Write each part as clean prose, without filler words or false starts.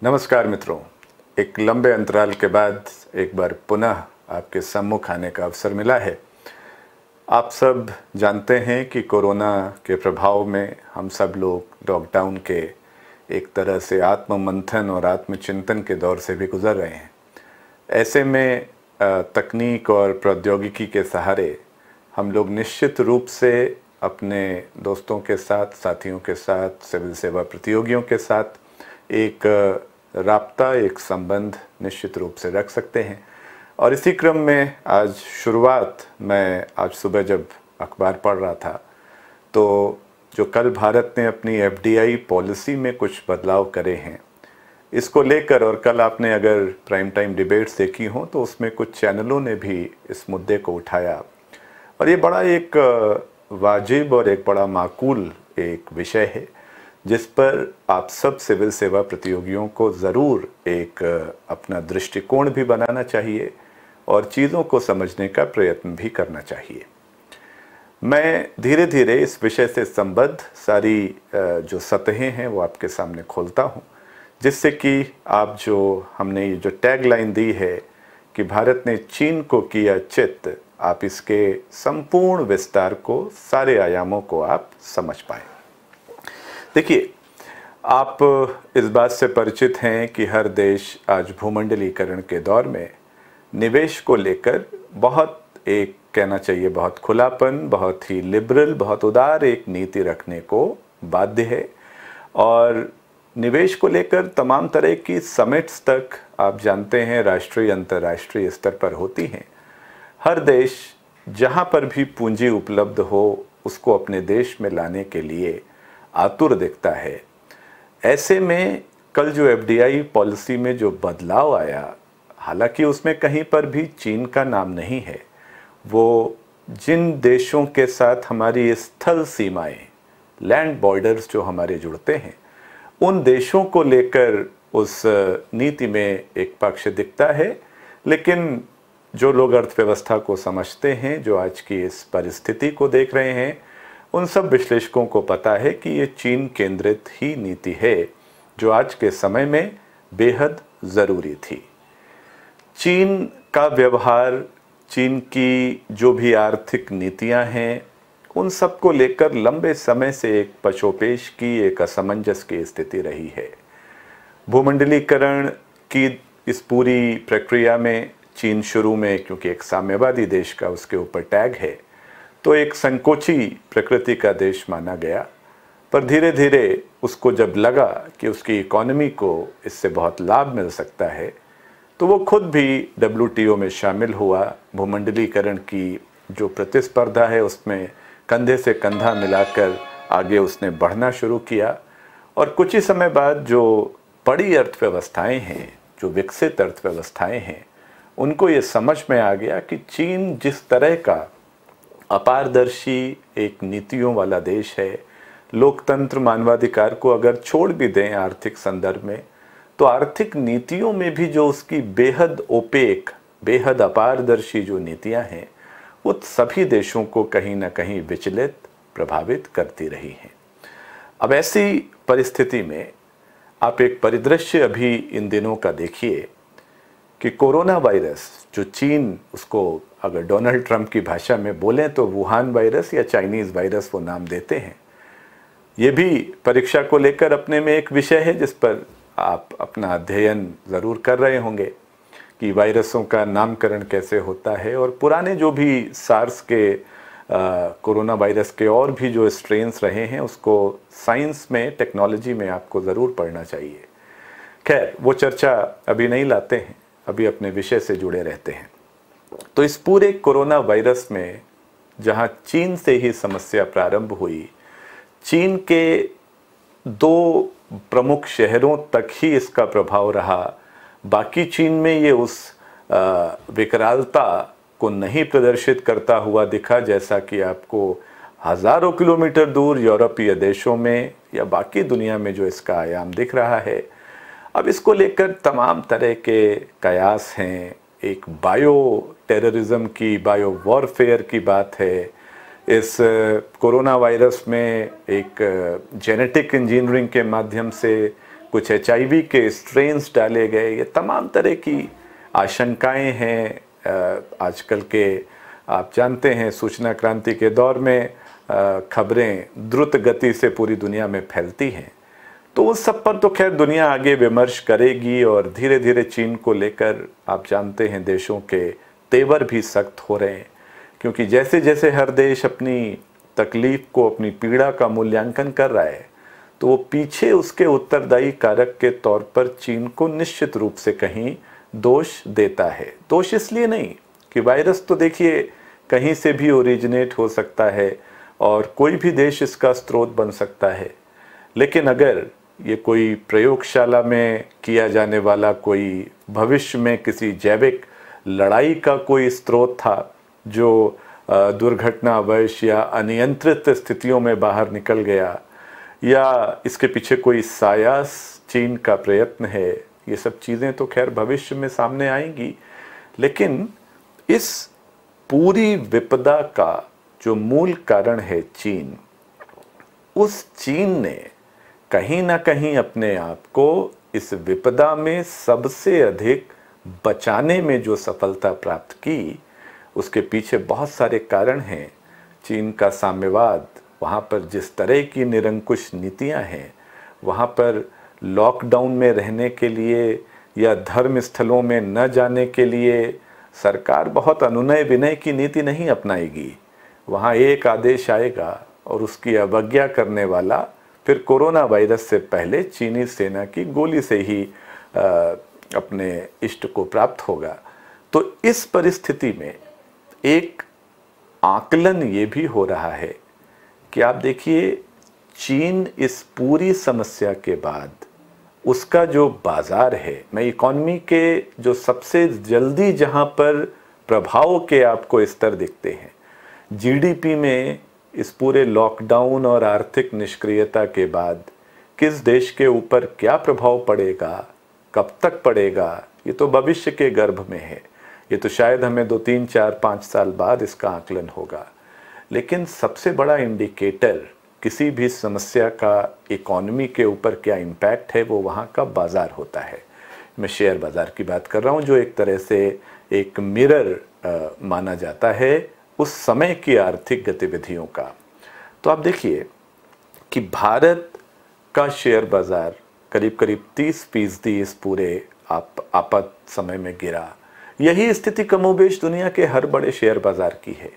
नमस्कार मित्रों, एक लंबे अंतराल के बाद एक बार पुनः आपके सम्मुख आने का अवसर मिला है। आप सब जानते हैं कि कोरोना के प्रभाव में हम सब लोग लॉकडाउन के एक तरह से आत्म मंथन और आत्मचिंतन के दौर से भी गुजर रहे हैं। ऐसे में तकनीक और प्रौद्योगिकी के सहारे हम लोग निश्चित रूप से अपने दोस्तों के साथ, साथियों के साथ, सिविल सेवा प्रतियोगियों के साथ एक राब्ता, एक संबंध निश्चित रूप से रख सकते हैं। और इसी क्रम में आज शुरुआत, मैं आज सुबह जब अखबार पढ़ रहा था तो जो कल भारत ने अपनी एफडीआई पॉलिसी में कुछ बदलाव करे हैं, इसको लेकर, और कल आपने अगर प्राइम टाइम डिबेट्स देखी हो तो उसमें कुछ चैनलों ने भी इस मुद्दे को उठाया। और ये बड़ा एक वाजिब और एक बड़ा माकूल एक विषय है जिस पर आप सब सिविल सेवा प्रतियोगियों को ज़रूर एक अपना दृष्टिकोण भी बनाना चाहिए और चीज़ों को समझने का प्रयत्न भी करना चाहिए। मैं धीरे धीरे इस विषय से संबद्ध सारी जो सतहें हैं वो आपके सामने खोलता हूँ, जिससे कि आप जो हमने ये जो टैगलाइन दी है कि भारत ने चीन को किया चित, आप इसके संपूर्ण विस्तार को, सारे आयामों को आप समझ पाएं। देखिए, आप इस बात से परिचित हैं कि हर देश आज भूमंडलीकरण के दौर में निवेश को लेकर बहुत, एक कहना चाहिए बहुत खुलापन, बहुत ही लिबरल, बहुत उदार एक नीति रखने को बाध्य है। और निवेश को लेकर तमाम तरह की समिट्स तक आप जानते हैं राष्ट्रीय अंतर्राष्ट्रीय स्तर पर होती हैं। हर देश जहां पर भी पूंजी उपलब्ध हो उसको अपने देश में लाने के लिए आतुर दिखता है। ऐसे में कल जो एफडीआई पॉलिसी में जो बदलाव आया, हालांकि उसमें कहीं पर भी चीन का नाम नहीं है, वो जिन देशों के साथ हमारी स्थल सीमाएं, लैंड बॉर्डर्स जो हमारे जुड़ते हैं, उन देशों को लेकर उस नीति में एक पक्ष दिखता है। लेकिन जो लोग अर्थव्यवस्था को समझते हैं, जो आज की इस परिस्थिति को देख रहे हैं, उन सब विश्लेषकों को पता है कि ये चीन केंद्रित ही नीति है जो आज के समय में बेहद ज़रूरी थी। चीन का व्यवहार, चीन की जो भी आर्थिक नीतियां हैं, उन सब को लेकर लंबे समय से एक पशोपेश की, एक असमंजस की स्थिति रही है। भूमंडलीकरण की इस पूरी प्रक्रिया में चीन शुरू में, क्योंकि एक साम्यवादी देश का उसके ऊपर टैग है, तो एक संकोची प्रकृति का देश माना गया। पर धीरे धीरे उसको जब लगा कि उसकी इकोनॉमी को इससे बहुत लाभ मिल सकता है, तो वो खुद भी डब्ल्यूटीओ में शामिल हुआ। भूमंडलीकरण की जो प्रतिस्पर्धा है उसमें कंधे से कंधा मिलाकर आगे उसने बढ़ना शुरू किया। और कुछ ही समय बाद जो बड़ी अर्थव्यवस्थाएं हैं, जो विकसित अर्थव्यवस्थाएं हैं, उनको ये समझ में आ गया कि चीन जिस तरह का अपारदर्शी एक नीतियों वाला देश है, लोकतंत्र, मानवाधिकार को अगर छोड़ भी दें आर्थिक संदर्भ में, तो आर्थिक नीतियों में भी जो उसकी बेहद ओपेक, बेहद अपारदर्शी जो नीतियां हैं, वो सभी देशों को कहीं ना कहीं विचलित, प्रभावित करती रही हैं। अब ऐसी परिस्थिति में आप एक परिदृश्य अभी इन दिनों का देखिए कि कोरोना वायरस, जो चीन, उसको अगर डोनाल्ड ट्रंप की भाषा में बोलें तो वुहान वायरस या चाइनीज़ वायरस वो नाम देते हैं। ये भी परीक्षा को लेकर अपने में एक विषय है जिस पर आप अपना अध्ययन ज़रूर कर रहे होंगे कि वायरसों का नामकरण कैसे होता है। और पुराने जो भी सार्स के कोरोना वायरस के और भी जो स्ट्रेन्स रहे हैं, उसको साइंस में, टेक्नोलॉजी में आपको ज़रूर पढ़ना चाहिए। खैर, वो चर्चा अभी नहीं लाते हैं, अभी अपने विषय से जुड़े रहते हैं। तो इस पूरे कोरोना वायरस में जहां चीन से ही समस्या प्रारंभ हुई, चीन के दो प्रमुख शहरों तक ही इसका प्रभाव रहा। बाकी चीन में ये उस विकरालता को नहीं प्रदर्शित करता हुआ दिखा जैसा कि आपको हज़ारों किलोमीटर दूर यूरोपीय देशों में या बाकी दुनिया में जो इसका आयाम दिख रहा है। अब इसको लेकर तमाम तरह के कयास हैं। एक बायो टेररिज्म की, बायो वॉरफेयर की बात है। इस कोरोना वायरस में एक जेनेटिक इंजीनियरिंग के माध्यम से कुछ HIV के स्ट्रेन्स डाले गए, ये तमाम तरह की आशंकाएं हैं। आजकल के आप जानते हैं सूचना क्रांति के दौर में खबरें द्रुत गति से पूरी दुनिया में फैलती हैं, तो उस सब पर तो खैर दुनिया आगे विमर्श करेगी और धीरे धीरे चीन को लेकर आप जानते हैं देशों के तेवर भी सख्त हो रहे हैं, क्योंकि जैसे जैसे हर देश अपनी तकलीफ को, अपनी पीड़ा का मूल्यांकन कर रहा है, तो वो पीछे उसके उत्तरदायी कारक के तौर पर चीन को निश्चित रूप से कहीं दोष देता है। दोष इसलिए नहीं कि वायरस तो देखिए कहीं से भी ओरिजिनेट हो सकता है और कोई भी देश इसका स्रोत बन सकता है, लेकिन अगर ये कोई प्रयोगशाला में किया जाने वाला कोई भविष्य में किसी जैविक लड़ाई का कोई स्रोत था जो दुर्घटनावश या अनियंत्रित स्थितियों में बाहर निकल गया, या इसके पीछे कोई सायास चीन का प्रयत्न है, ये सब चीज़ें तो खैर भविष्य में सामने आएंगी। लेकिन इस पूरी विपदा का जो मूल कारण है चीन, उस चीन ने कहीं ना कहीं अपने आप को इस विपदा में सबसे अधिक बचाने में जो सफलता प्राप्त की, उसके पीछे बहुत सारे कारण हैं। चीन का साम्यवाद, वहाँ पर जिस तरह की निरंकुश नीतियाँ हैं, वहाँ पर लॉकडाउन में रहने के लिए या धर्म स्थलों में न जाने के लिए सरकार बहुत अनुनय विनय की नीति नहीं अपनाएगी। वहाँ एक आदेश आएगा और उसकी अवज्ञा करने वाला फिर कोरोना वायरस से पहले चीनी सेना की गोली से ही अपने इष्ट को प्राप्त होगा। तो इस परिस्थिति में एक आकलन ये भी हो रहा है कि आप देखिए चीन इस पूरी समस्या के बाद उसका जो बाजार है, मैं इकॉनमी के जो सबसे जल्दी जहां पर प्रभाव के आपको स्तर दिखते हैं, जीडीपी में इस पूरे लॉकडाउन और आर्थिक निष्क्रियता के बाद किस देश के ऊपर क्या प्रभाव पड़ेगा, कब तक पड़ेगा, ये तो भविष्य के गर्भ में है। ये तो शायद हमें 2, 3, 4, 5 साल बाद इसका आकलन होगा। लेकिन सबसे बड़ा इंडिकेटर किसी भी समस्या का इकॉनमी के ऊपर क्या इम्पैक्ट है, वो वहाँ का बाज़ार होता है। मैं शेयर बाज़ार की बात कर रहा हूँ, जो एक तरह से एक मिरर माना जाता है उस समय की आर्थिक गतिविधियों का। तो आप देखिए कि भारत का शेयर बाज़ार करीब करीब 30% इस पूरे आपात समय में गिरा। यही स्थिति कमोबेश दुनिया के हर बड़े शेयर बाज़ार की है।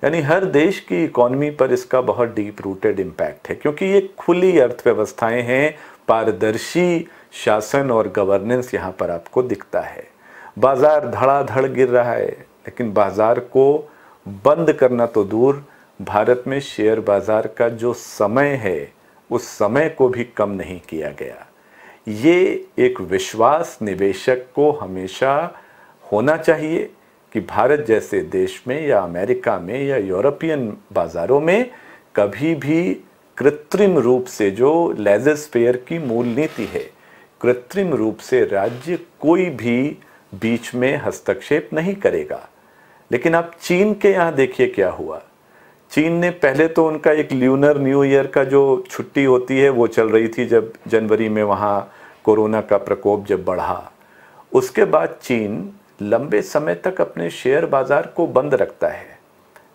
यानी हर देश की इकॉनमी पर इसका बहुत डीप रूटेड इम्पैक्ट है, क्योंकि ये खुली अर्थव्यवस्थाएं हैं, पारदर्शी शासन और गवर्नेंस यहाँ पर आपको दिखता है। बाज़ार धड़ाधड़ गिर रहा है, लेकिन बाज़ार को बंद करना तो दूर, भारत में शेयर बाज़ार का जो समय है उस समय को भी कम नहीं किया गया। ये एक विश्वास निवेशक को हमेशा होना चाहिए कि भारत जैसे देश में या अमेरिका में या यूरोपियन बाज़ारों में कभी भी कृत्रिम रूप से, जो लेजर फेयर की मूल नीति है, कृत्रिम रूप से राज्य कोई भी बीच में हस्तक्षेप नहीं करेगा। लेकिन आप चीन के यहाँ देखिए क्या हुआ। चीन ने पहले तो उनका एक ल्यूनर न्यू ईयर का जो छुट्टी होती है वो चल रही थी, जब जनवरी में वहाँ कोरोना का प्रकोप जब बढ़ा, उसके बाद चीन लंबे समय तक अपने शेयर बाज़ार को बंद रखता है।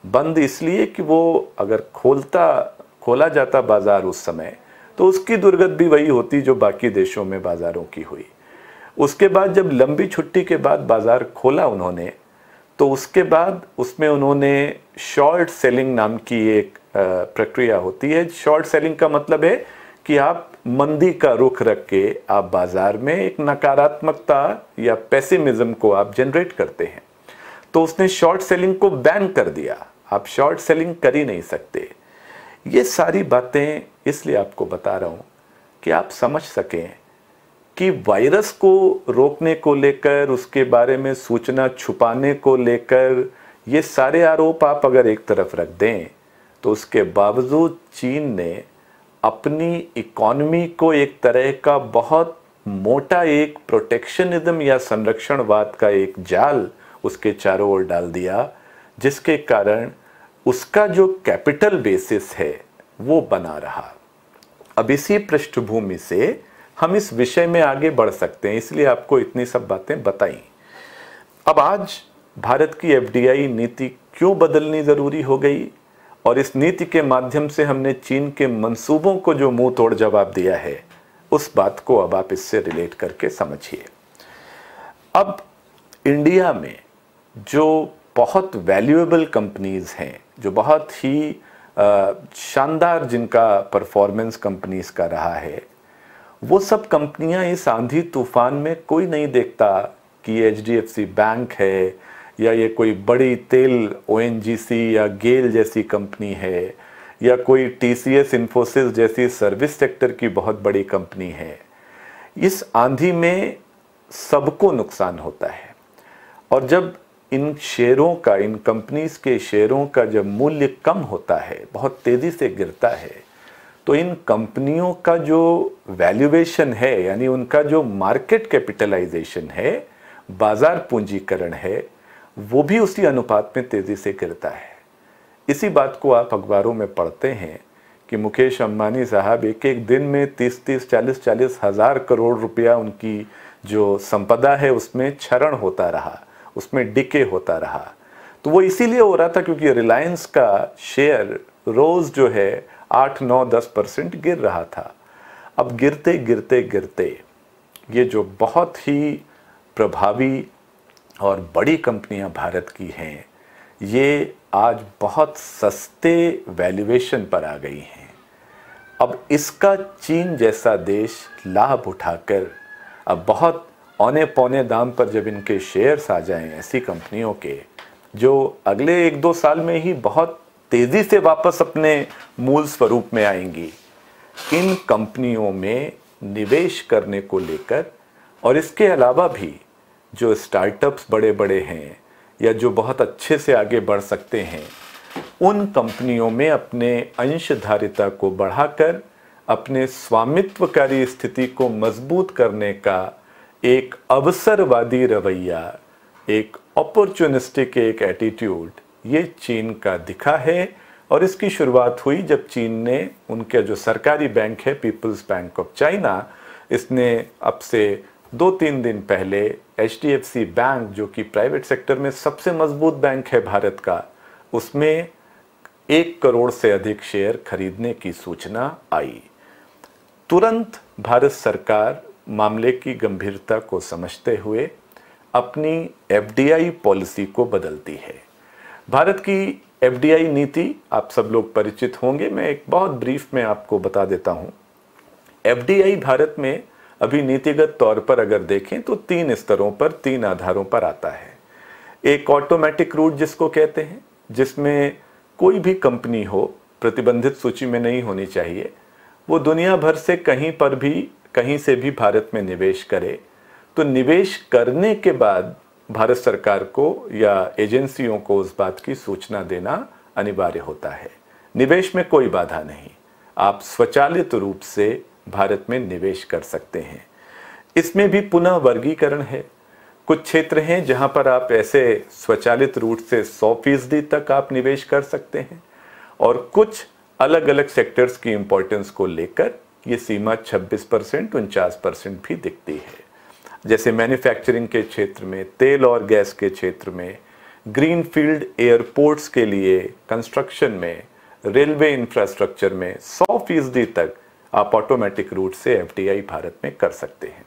बंद इसलिए कि वो अगर खोला जाता बाज़ार उस समय, तो उसकी दुर्गति भी वही होती जो बाकी देशों में बाज़ारों की हुई। उसके बाद जब लंबी छुट्टी के बाद बाज़ार खोला उन्होंने, तो उसके बाद उसमें उन्होंने शॉर्ट सेलिंग नाम की एक प्रक्रिया होती है। शॉर्ट सेलिंग का मतलब है कि आप मंदी का रुख रख के आप बाज़ार में एक नकारात्मकता या पेसिमिज्म को आप जनरेट करते हैं। तो उसने शॉर्ट सेलिंग को बैन कर दिया, आप शॉर्ट सेलिंग कर ही नहीं सकते। ये सारी बातें इसलिए आपको बता रहा हूँ कि आप समझ सकें कि वायरस को रोकने को लेकर, उसके बारे में सूचना छुपाने को लेकर, ये सारे आरोप आप अगर एक तरफ रख दें, तो उसके बावजूद चीन ने अपनी इकॉनमी को एक तरह का बहुत मोटा एक प्रोटेक्शनिज्म या संरक्षणवाद का एक जाल उसके चारों ओर डाल दिया, जिसके कारण उसका जो कैपिटल बेसिस है वो बना रहा। अब इसी पृष्ठभूमि से हम इस विषय में आगे बढ़ सकते हैं, इसलिए आपको इतनी सब बातें बताई। अब आज भारत की एफडीआई नीति क्यों बदलनी ज़रूरी हो गई, और इस नीति के माध्यम से हमने चीन के मंसूबों को जो मुंह तोड़ जवाब दिया है, उस बात को अब आप इससे रिलेट करके समझिए। अब इंडिया में जो बहुत वैल्यूएबल कंपनीज हैं, जो बहुत ही शानदार जिनका परफॉर्मेंस कंपनीज का रहा है, वो सब कंपनियां इस आंधी तूफान में कोई नहीं देखता कि एचडीएफसी बैंक है या ये कोई बड़ी तेल ओएनजीसी या गेल जैसी कंपनी है या कोई टीसीएस इन्फोसिस जैसी सर्विस सेक्टर की बहुत बड़ी कंपनी है। इस आंधी में सबको नुकसान होता है, और जब इन शेयरों का, इन कंपनीज के शेयरों का जब मूल्य कम होता है, बहुत तेज़ी से गिरता है, तो इन कंपनियों का जो वैल्यूएशन है, यानी उनका जो मार्केट कैपिटलाइजेशन है, बाजार पूंजीकरण है, वो भी उसी अनुपात में तेज़ी से गिरता है। इसी बात को आप अखबारों में पढ़ते हैं कि मुकेश अंबानी साहब एक एक दिन में 30-30, 40-40 हज़ार करोड़ रुपया उनकी जो संपदा है उसमें क्षरण होता रहा, उसमें डिके होता रहा। तो वो इसीलिए हो रहा था क्योंकि रिलायंस का शेयर रोज़ जो है 8-9-10% गिर रहा था। अब गिरते गिरते गिरते ये जो बहुत ही प्रभावी और बड़ी कंपनियां भारत की हैं, ये आज बहुत सस्ते वैल्यूएशन पर आ गई हैं। अब इसका चीन जैसा देश लाभ उठाकर अब बहुत औने पौने दाम पर जब इनके शेयर्स आ जाएं ऐसी कंपनियों के, जो अगले 1-2 साल में ही बहुत तेज़ी से वापस अपने मूल स्वरूप में आएंगी, इन कंपनियों में निवेश करने को लेकर, और इसके अलावा भी जो स्टार्टअप्स बड़े बड़े हैं या जो बहुत अच्छे से आगे बढ़ सकते हैं, उन कंपनियों में अपने अंशधारिता को बढ़ाकर अपने स्वामित्वकारी स्थिति को मजबूत करने का एक अवसरवादी रवैया, एक अपॉर्चुनिस्टिक एक एटीट्यूड, ये चीन का दिखा है। और इसकी शुरुआत हुई जब चीन ने उनके जो सरकारी बैंक है पीपल्स बैंक ऑफ चाइना, इसने अब से 2-3 दिन पहले एचडीएफसी बैंक, जो कि प्राइवेट सेक्टर में सबसे मजबूत बैंक है भारत का, उसमें 1 करोड़ से अधिक शेयर खरीदने की सूचना आई। तुरंत भारत सरकार मामले की गंभीरता को समझते हुए अपनी एफडीआई पॉलिसी को बदलती है। भारत की एफडीआई नीति आप सब लोग परिचित होंगे, मैं एक बहुत ब्रीफ में आपको बता देता हूं। एफडीआई भारत में अभी नीतिगत तौर पर अगर देखें तो 3 स्तरों पर, 3 आधारों पर आता है। एक ऑटोमेटिक रूट जिसको कहते हैं, जिसमें कोई भी कंपनी हो प्रतिबंधित सूची में नहीं होनी चाहिए, वो दुनिया भर से कहीं पर भी, कहीं से भी भारत में निवेश करे, तो निवेश करने के बाद भारत सरकार को या एजेंसियों को उस बात की सूचना देना अनिवार्य होता है। निवेश में कोई बाधा नहीं, आप स्वचालित रूप से भारत में निवेश कर सकते हैं। इसमें भी पुनः वर्गीकरण है। कुछ क्षेत्र हैं जहां पर आप ऐसे स्वचालित रूट से 100% तक आप निवेश कर सकते हैं, और कुछ अलग अलग सेक्टर्स की इंपॉर्टेंस को लेकर ये सीमा 26%, 49% भी दिखती है। जैसे मैन्युफैक्चरिंग के क्षेत्र में, तेल और गैस के क्षेत्र में, ग्रीनफील्ड एयरपोर्ट्स के लिए, कंस्ट्रक्शन में, रेलवे इंफ्रास्ट्रक्चर में 100% तक आप ऑटोमेटिक रूट से एफडीआई भारत में कर सकते हैं।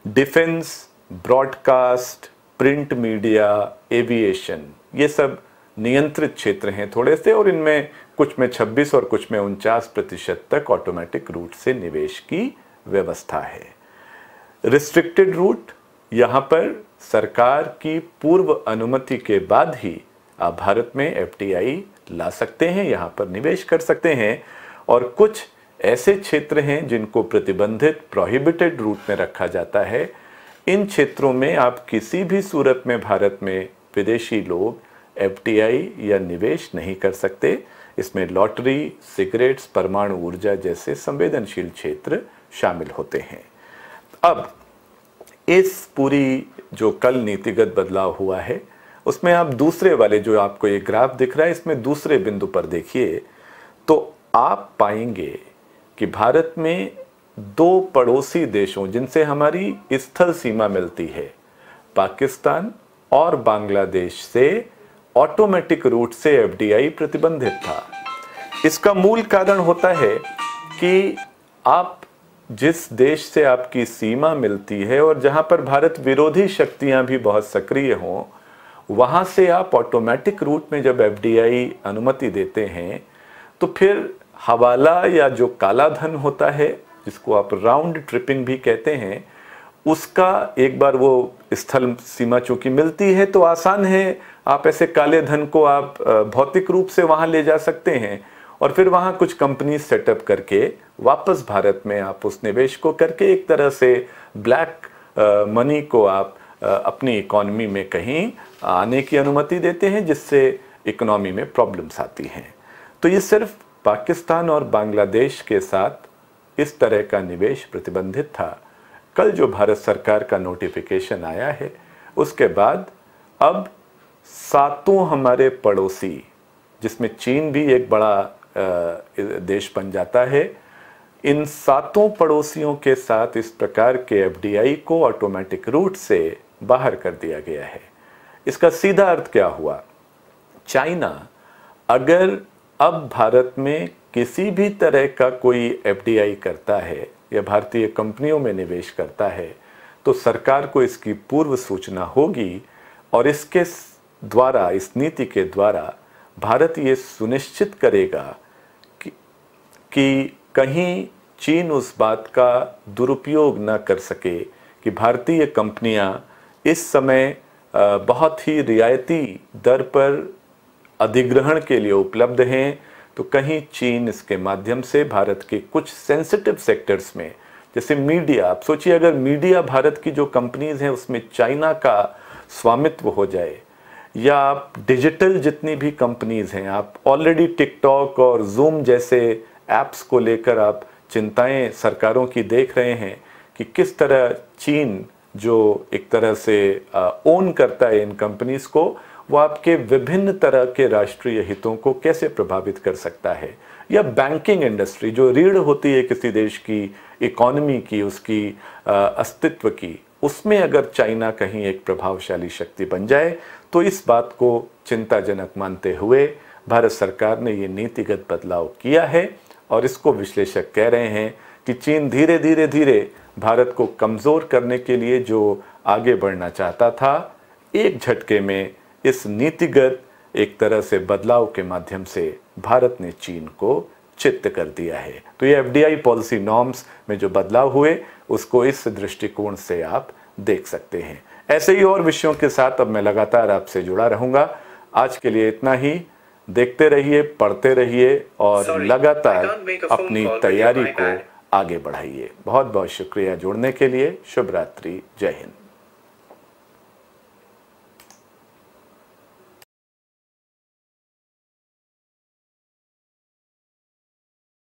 Defence, broadcast, print media, aviation, ये सब नियंत्रित क्षेत्र हैं थोड़े से, और इनमें कुछ में 26 और कुछ में 49% तक ऑटोमेटिक रूट से निवेश की व्यवस्था है। रिस्ट्रिक्टेड रूट, यहाँ पर सरकार की पूर्व अनुमति के बाद ही आप भारत में एफडीआई ला सकते हैं, यहाँ पर निवेश कर सकते हैं। और कुछ ऐसे क्षेत्र हैं जिनको प्रतिबंधित, प्रोहिबिटेड रूट में रखा जाता है। इन क्षेत्रों में आप किसी भी सूरत में भारत में विदेशी लोग एफडीआई या निवेश नहीं कर सकते। इसमें लॉटरी, सिगरेट्स, परमाणु ऊर्जा जैसे संवेदनशील क्षेत्र शामिल होते हैं। अब इस पूरी जो कल नीतिगत बदलाव हुआ है, उसमें आप दूसरे वाले जो आपको ये ग्राफ दिख रहा है, इसमें दूसरे बिंदु पर देखिए तो आप पाएंगे कि भारत में दो पड़ोसी देशों जिनसे हमारी स्थल सीमा मिलती है, पाकिस्तान और बांग्लादेश से ऑटोमेटिक रूट से एफडीआई प्रतिबंधित था। इसका मूल कारण होता है कि आप जिस देश से आपकी सीमा मिलती है और जहां पर भारत विरोधी शक्तियां भी बहुत सक्रिय हों, वहां से आप ऑटोमेटिक रूट में जब एफडीआई अनुमति देते हैं तो फिर हवाला या जो काला धन होता है, जिसको आप राउंड ट्रिपिंग भी कहते हैं, उसका एक बार वो स्थल सीमा चूंकि मिलती है तो आसान है, आप ऐसे काले धन को आप भौतिक रूप से वहां ले जा सकते हैं और फिर वहां कुछ कंपनी सेटअप करके वापस भारत में आप उस निवेश को करके एक तरह से ब्लैक मनी को आप अपनी इकोनॉमी में कहीं आने की अनुमति देते हैं, जिससे इकोनॉमी में प्रॉब्लम्स आती हैं। तो ये सिर्फ पाकिस्तान और बांग्लादेश के साथ इस तरह का निवेश प्रतिबंधित था। कल जो भारत सरकार का नोटिफिकेशन आया है, उसके बाद अब सातों हमारे पड़ोसी, जिसमें चीन भी एक बड़ा देश बन जाता है, इन सातों पड़ोसियों के साथ इस प्रकार के एफडीआई को ऑटोमेटिक रूट से बाहर कर दिया गया है। इसका सीधा अर्थ क्या हुआ? चाइना अगर अब भारत में किसी भी तरह का कोई एफडीआई करता है या भारतीय कंपनियों में निवेश करता है तो सरकार को इसकी पूर्व सूचना होगी और इसके द्वारा, इस नीति के द्वारा भारत ये सुनिश्चित करेगा कि कहीं चीन उस बात का दुरुपयोग न कर सके कि भारतीय कंपनियां इस समय बहुत ही रियायती दर पर अधिग्रहण के लिए उपलब्ध हैं, तो कहीं चीन इसके माध्यम से भारत के कुछ सेंसिटिव सेक्टर्स में, जैसे मीडिया, आप सोचिए अगर मीडिया भारत की जो कंपनीज हैं उसमें चाइना का स्वामित्व हो जाए, या आप डिजिटल जितनी भी कंपनीज हैं, आप ऑलरेडी टिकटॉक और जूम जैसे ऐप्स को लेकर आप चिंताएं सरकारों की देख रहे हैं कि किस तरह चीन जो एक तरह से ओन करता है इन कंपनीज को, वो आपके विभिन्न तरह के राष्ट्रीय हितों को कैसे प्रभावित कर सकता है। या बैंकिंग इंडस्ट्री जो रीढ़ होती है किसी देश की इकोनॉमी की, उसकी अस्तित्व की, उसमें अगर चाइना कहीं एक प्रभावशाली शक्ति बन जाए तो इस बात को चिंताजनक मानते हुए भारत सरकार ने ये नीतिगत बदलाव किया है। और इसको विश्लेषक कह रहे हैं कि चीन धीरे धीरे भारत को कमज़ोर करने के लिए जो आगे बढ़ना चाहता था, एक झटके में इस नीतिगत एक तरह से बदलाव के माध्यम से भारत ने चीन को चित्त कर दिया है। तो ये एफडीआई पॉलिसी नॉर्म्स में जो बदलाव हुए उसको इस दृष्टिकोण से आप देख सकते हैं। ऐसे ही और विषयों के साथ अब मैं लगातार आपसे जुड़ा रहूंगा। आज के लिए इतना ही। देखते रहिए, पढ़ते रहिए और लगातार अपनी तैयारी को आगे बढ़ाइए। बहुत बहुत शुक्रिया जुड़ने के लिए। शुभ रात्रि। जय हिंद।